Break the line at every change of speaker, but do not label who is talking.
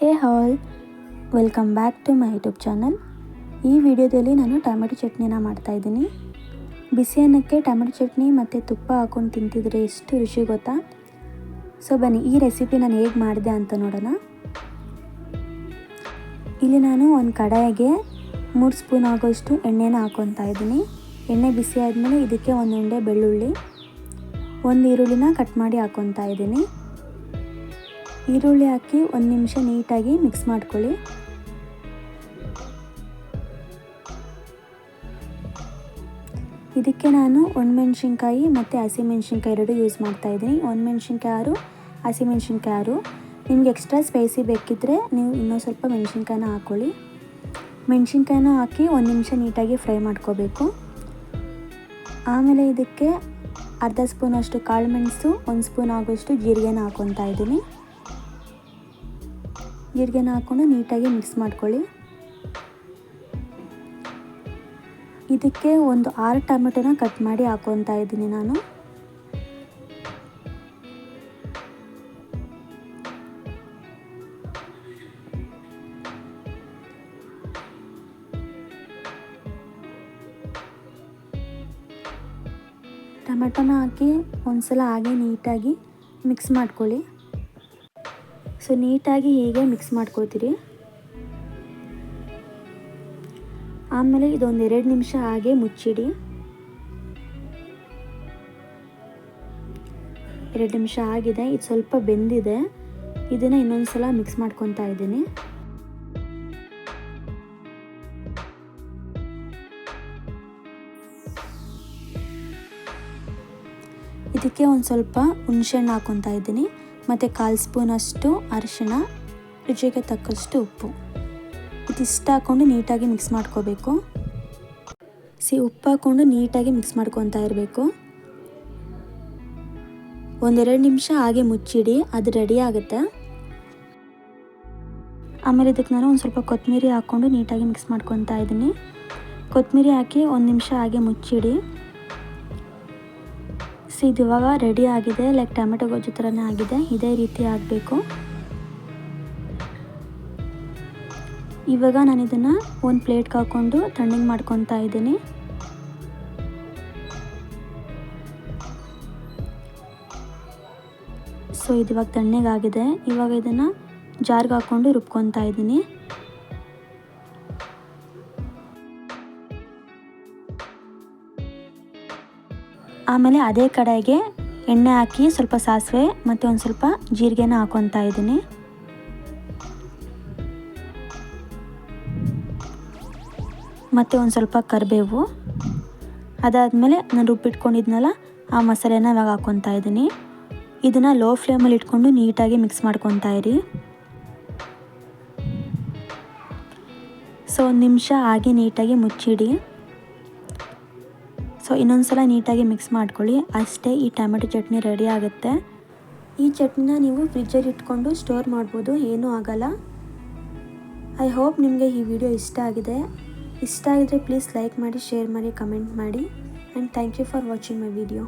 Hey all, welcome back to my YouTube channel. ಈ ವಿಡಿಯೋದಲ್ಲಿ ನಾನು ಟೊಮೆಟೊ ಚಟ್ನಿನ ಮಾಡ್ತಾಯಿದ್ದೀನಿ. ಬಿಸಿ ಅನ್ನಕ್ಕೆ ಟೊಮೆಟೊ ಚಟ್ನಿ ಮತ್ತು ತುಪ್ಪ ಹಾಕ್ಕೊಂಡು ತಿಂತಿದ್ರೆ ಎಷ್ಟು ರುಚಿ ಗೊತ್ತಾ. ಸೊ ಬನ್ನಿ ಈ ರೆಸಿಪಿ ನಾನು ಹೇಗೆ ಮಾಡಿದೆ ಅಂತ ನೋಡೋಣ. ಇಲ್ಲಿ ನಾನು ಒಂದು ಕಡಾಯಿಗೆ 3 ಸ್ಪೂನ್ ಆಗೋಷ್ಟು ಎಣ್ಣೆನ ಹಾಕ್ಕೊತಾ ಇದ್ದೀನಿ. ಎಣ್ಣೆ ಬಿಸಿ ಆದಮೇಲೆ ಇದಕ್ಕೆ ಒಂದು ಉಂಡೆ ಬೆಳ್ಳುಳ್ಳಿ, ಒಂದು ಈರುಳ್ಳಿನ ಕಟ್ ಮಾಡಿ ಹಾಕ್ಕೊತಾ ಇದ್ದೀನಿ. ಈರುಳ್ಳಿ ಹಾಕಿ 1 ನಿಮಿಷ ನೀಟಾಗಿ ಮಿಕ್ಸ್ ಮಾಡ್ಕೊಳ್ಳಿ. ಇದಕ್ಕೆ ನಾನು ಒಣಮೆಣ್ಸಿನ್ಕಾಯಿ ಮತ್ತು ಹಸಿಮೆಣ್ಸಿನ್ಕಾಯಿ ಎರಡು ಯೂಸ್ ಮಾಡ್ತಾಯಿದ್ದೀನಿ. ಒಣಮೆಣ್ಸಿನ್ಕಾಯಿ 6, ಹಸಿಮೆಣ್ಸಿನ್ಕಾಯಿ 6. ನಿಮ್ಗೆ ಎಕ್ಸ್ಟ್ರಾ ಸ್ಪೈಸಿ ಬೇಕಿದ್ದರೆ ನೀವು ಇನ್ನೂ ಸ್ವಲ್ಪ ಮೆಣಸಿನ್ಕಾಯಿನ ಹಾಕ್ಕೊಳ್ಳಿ. ಮೆಣಸಿನ್ಕಾಯಿನ ಹಾಕಿ 1 ನಿಮಿಷ ನೀಟಾಗಿ ಫ್ರೈ ಮಾಡ್ಕೋಬೇಕು. ಆಮೇಲೆ ಇದಕ್ಕೆ ಅರ್ಧ ಸ್ಪೂನಷ್ಟು ಕಾಳು ಮೆಣಸು, 1 ಸ್ಪೂನ್ ಆಗೋಷ್ಟು ಜೀರಿಗೆನ ಹಾಕ್ಕೊತಾ ಇದ್ದೀನಿ. ಜೀರಿಗೆನ ಹಾಕ್ಕೊಂಡು ನೀಟಾಗಿ ಮಿಕ್ಸ್ ಮಾಡ್ಕೊಳ್ಳಿ. ಇದಕ್ಕೆ ಒಂದು 6 ಟೊಮೆಟೊನ ಕಟ್ ಮಾಡಿ ಹಾಕ್ಕೊತಾ ಇದ್ದೀನಿ ನಾನು. ಟೊಮೆಟೊನ ಹಾಕಿ ಒಂದ್ಸಲ ಹಾಗೆ ನೀಟಾಗಿ ಮಿಕ್ಸ್ ಮಾಡ್ಕೊಳ್ಳಿ. ಸೊ ನೀಟಾಗಿ ಹೀಗೆ ಮಿಕ್ಸ್ ಮಾಡ್ಕೊಳ್ತೀರಿ. ಆಮೇಲೆ ಇದೊಂದು 2 ನಿಮಿಷ ಹಾಗೆ ಮುಚ್ಚಿಡಿ. 2 ನಿಮಿಷ ಆಗಿದೆ, ಇದು ಸ್ವಲ್ಪ ಬೆಂದಿದೆ. ಇದನ್ನು ಇನ್ನೊಂದು ಸಲ ಮಿಕ್ಸ್ ಮಾಡ್ಕೊತಾ ಇದ್ದೀನಿ. ಇದಕ್ಕೆ ಒಂದು ಸ್ವಲ್ಪ ಹುಣಸೆಹಣ್ಣು ಹಾಕ್ಕೊತಾ ಇದ್ದೀನಿ ಮತ್ತು 1/4 ಸ್ಪೂನಷ್ಟು ಅರಿಶಿಣ, ರುಚಿಗೆ ತಕ್ಕಷ್ಟು ಉಪ್ಪು. ಇದಿಷ್ಟು ಹಾಕ್ಕೊಂಡು ನೀಟಾಗಿ ಮಿಕ್ಸ್ ಮಾಡ್ಕೋಬೇಕು. ಉಪ್ಪು ಹಾಕ್ಕೊಂಡು ನೀಟಾಗಿ ಮಿಕ್ಸ್ ಮಾಡ್ಕೊತಾ ಇರಬೇಕು. 1-2 ನಿಮಿಷ ಹಾಗೆ ಮುಚ್ಚಿಡಿ, ಅದು ರೆಡಿ ಆಗುತ್ತೆ. ಆಮೇಲೆ ಇದಕ್ಕೆ ನಾನು ಒಂದು ಸ್ವಲ್ಪ ಕೊತ್ತಂಬರಿ ಹಾಕ್ಕೊಂಡು ನೀಟಾಗಿ ಮಿಕ್ಸ್ ಮಾಡ್ಕೊತಾ ಇದ್ದೀನಿ. ಕೊತ್ತಂಬರಿ ಹಾಕಿ 1 ನಿಮಿಷ ಹಾಗೆ ಮುಚ್ಚಿಡಿ. ಇದು ಇವಾಗ ರೆಡಿ ಆಗಿದೆ, ಲೈಕ್ ಟೊಮೆಟೊ ಗೊಜ್ಜು ಥರನೇ ಆಗಿದೆ. ಇದೇ ರೀತಿ ಆಗಬೇಕು. ಇವಾಗ ನಾನು ಇದನ್ನು ಒಂದು ಪ್ಲೇಟ್ಗೆ ಹಾಕ್ಕೊಂಡು ತಣ್ಣಗೆ ಮಾಡ್ಕೊತಾ ಇದ್ದೀನಿ. ಸೊ ಇದು ಇವಾಗ ತಣ್ಣಗಾಗಿದೆ. ಇವಾಗ ಇದನ್ನು ಜಾರ್ಗೆ ಹಾಕ್ಕೊಂಡು ರುಬ್ಕೊತಾ ಇದ್ದೀನಿ. ಆಮೇಲೆ ಅದೇ ಕಡೆಗೆ ಎಣ್ಣೆ ಹಾಕಿ ಸ್ವಲ್ಪ ಸಾಸಿವೆ ಮತ್ತು ಒಂದು ಸ್ವಲ್ಪ ಜೀರಿಗೆನ ಹಾಕ್ಕೊತಾ ಇದ್ದೀನಿ. ಮತ್ತು ಒಂದು ಸ್ವಲ್ಪ ಕರಿಬೇವು. ಅದಾದಮೇಲೆ ನಾನು ರುಬ್ಬಿಟ್ಕೊಂಡಿದ್ನಲ್ಲ ಆ ಮಸಾಲೆನ ಇವಾಗ ಹಾಕ್ಕೊತಾ ಇದ್ದೀನಿ. ಇದನ್ನು ಲೋ ಫ್ಲೇಮಲ್ಲಿ ಇಟ್ಕೊಂಡು ನೀಟಾಗಿ ಮಿಕ್ಸ್ ಮಾಡ್ಕೊತಾ ಇರಿ. ಸೊ 1 ನಿಮಿಷ ಹಾಗೆ ನೀಟಾಗಿ ಮುಚ್ಚಿಡಿ. ಸೊ ಇನ್ನೊಂದು ಸಲ ನೀಟಾಗಿ ಮಿಕ್ಸ್ ಮಾಡ್ಕೊಳ್ಳಿ. ಅಷ್ಟೇ, ಈ ಟೊಮೆಟೊ ಚಟ್ನಿ ರೆಡಿ ಆಗುತ್ತೆ. ಈ ಚಟ್ನಿನ ನೀವು ಫ್ರಿಜ್ಜಲ್ಲಿ ಇಟ್ಕೊಂಡು ಸ್ಟೋರ್ ಮಾಡ್ಬೋದು, ಏನೂ ಆಗಲ್ಲ. ಐ ಹೋಪ್ ನಿಮಗೆ ಈ ವಿಡಿಯೋ ಇಷ್ಟ ಆಗಿದೆ. ಇಷ್ಟ ಆಗಿದ್ರೆ ಪ್ಲೀಸ್ ಲೈಕ್ ಮಾಡಿ, ಶೇರ್ ಮಾಡಿ, ಕಮೆಂಟ್ ಮಾಡಿ. And thank you for watching my video.